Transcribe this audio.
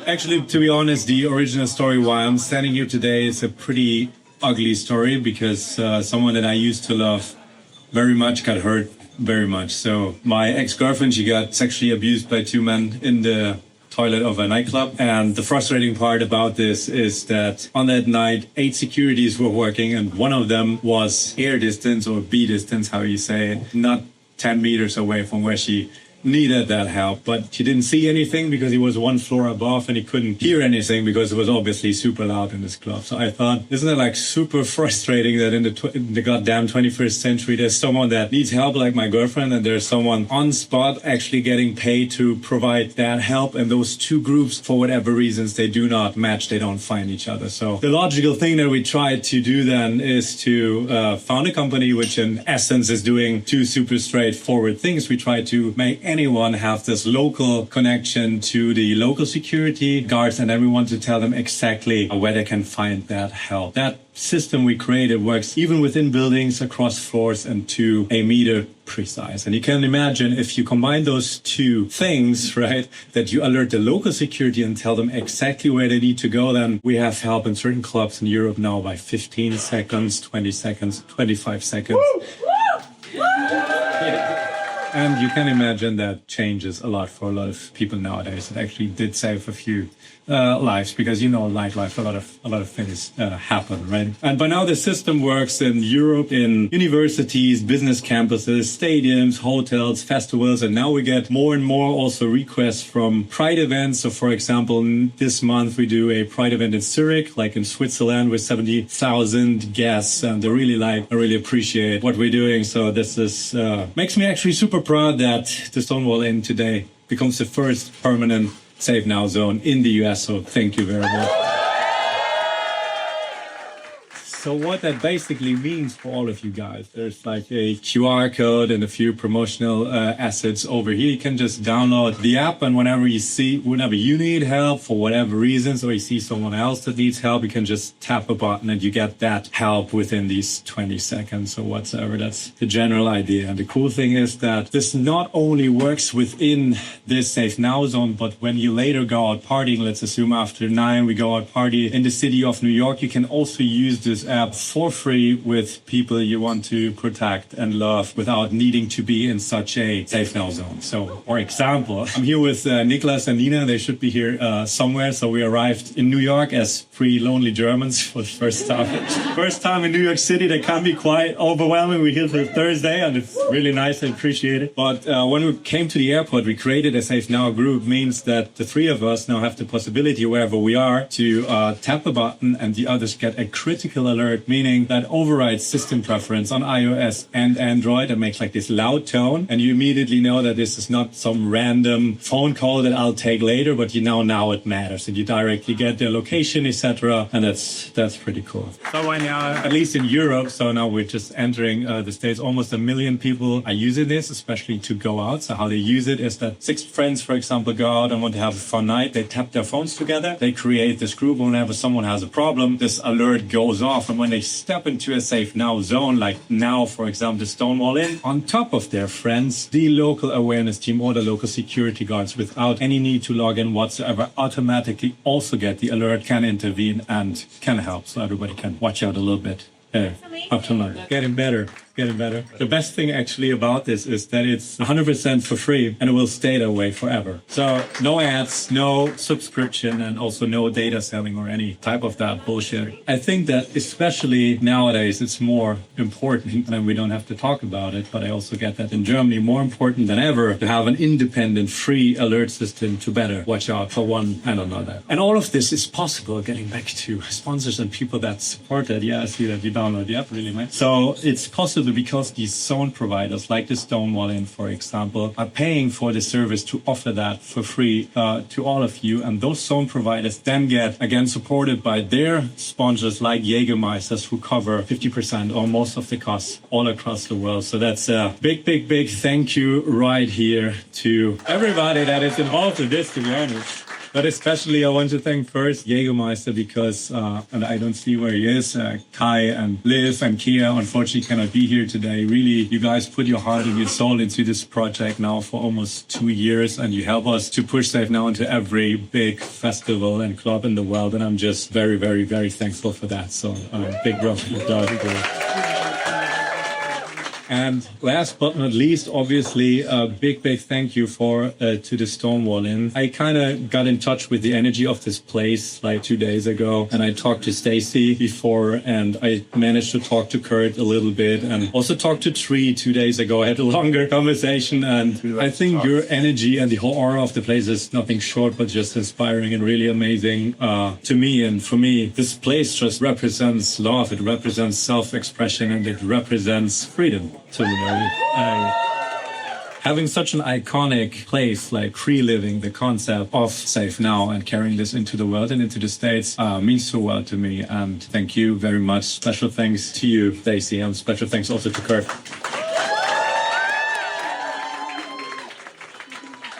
Actually, to be honest, the original story why I'm standing here today is a pretty ugly story because someone that I used to love very much got hurt very much. So my ex-girlfriend, she got sexually abused by two men in the toilet of a nightclub. And the frustrating part about this is that on that night, 8 securities were working and one of them was air distance or B distance, how you say it, not 10 meters away from where she needed that help, but she didn't see anything because he was one floor above and he couldn't hear anything because it was obviously super loud in this club. So I thought, isn't it like super frustrating that in the goddamn 21st century there's someone that needs help like my girlfriend and there's someone on spot actually getting paid to provide that help, and those two groups, for whatever reasons, they do not match, they don't find each other. So the logical thing that we tried to do then is to found a company which in essence is doing two super straightforward things. We tried to make anyone have this local connection to the local security guards, and then we want to tell them exactly where they can find that help. That system we created works even within buildings, across floors, and to a meter precise. And you can imagine if you combine those two things, right, that you alert the local security and tell them exactly where they need to go, then we have help in certain clubs in Europe now by 15 seconds, 20 seconds, 25 seconds. And you can imagine that changes a lot for a lot of people nowadays. It actually did save a few lives because, you know, nightlife, a lot of things happen, right? And by now the system works in Europe, in universities, business campuses, stadiums, hotels, festivals, and now we get more and more also requests from pride events. So, for example, this month we do a pride event in Zurich, like in Switzerland, with 70,000 guests, and I really appreciate what we're doing. So this is makes me actually super proud that the Stonewall Inn today becomes the first permanent SafeNow Zone in the US. So thank you very much. So what that basically means for all of you guys, there's like a QR code and a few promotional assets over here. You can just download the app, and whenever you need help for whatever reasons, or you see someone else that needs help, you can just tap a button and you get that help within these 20 seconds or whatsoever. That's the general idea. And the cool thing is that this not only works within this SafeNow Zone, but when you later go out partying, let's assume after 9 we go out party in the city of New York, you can also use this app for free with people you want to protect and love without needing to be in such a SafeNow Zone. So, for example, I'm here with Niklas and Nina. They should be here somewhere. So we arrived in New York as 3 lonely Germans for the first time. First time in New York City. They can be quite overwhelming. We're here for Thursday and it's really nice. I appreciate it. But when we came to the airport, we created a SafeNow group. Means that the 3 of us now have the possibility, wherever we are, to tap a button and the others get a critical alert, meaning that overrides system preference on iOS and Android and makes like this loud tone. And you immediately know that this is not some random phone call that I'll take later, but you know now it matters. And you directly get their location, etc. And that's pretty cool. So right now, at least in Europe, so now we're just entering the States, almost 1 million people are using this, especially to go out. So how they use it is that 6 friends, for example, go out and want to have a fun night. They tap their phones together. They create this group. Whenever someone has a problem, this alert goes off. And when they step into a SafeNow Zone, like now, for example, the Stonewall Inn, on top of their friends, the local awareness team or the local security guards, without any need to log in whatsoever, automatically also get the alert, can intervene and can help. So everybody can watch out a little bit. Up to now. Getting better. The best thing actually about this is that it's 100% for free and it will stay that way forever. So no ads, no subscription, and also no data selling or any type of that bullshit. I think that especially nowadays it's more important, and we don't have to talk about it, but I also get that in Germany, more important than ever to have an independent free alert system to better watch out for one, I don't know that. And all of this is possible, getting back to sponsors and people that support it. Yeah, I see that you download the app, really nice. So it's possible because these zone providers like the Stonewall Inn, for example, are paying for the service to offer that for free to all of you. And those zone providers then get, again, supported by their sponsors like Jägermeisters, who cover 50% or most of the costs all across the world. So that's a big thank you right here to everybody that is involved in this, to be honest. But especially I want to thank first Jägermeister because, and I don't see where he is, Kai and Liv and Kia unfortunately cannot be here today. Really, you guys put your heart and your soul into this project now for almost 2 years, and you help us to push SafeNow into every big festival and club in the world. And I'm just very, very, very thankful for that. So big round of applause. And last but not least, obviously, a big thank you to the Stonewall Inn. I kind of got in touch with the energy of this place like 2 days ago, and I talked to Stacy before, and I managed to talk to Kurt a little bit, and also talked to Tree 2 days ago. I had a longer conversation, and I think your energy and the whole aura of the place is nothing short but just inspiring and really amazing to me. And for me, this place just represents love. It represents self-expression, and it represents freedom. So, having such an iconic place like reliving the concept of SafeNow and carrying this into the world and into the States means so well to me. And thank you very much. Special thanks to you, Stacey, and special thanks also to Kurt.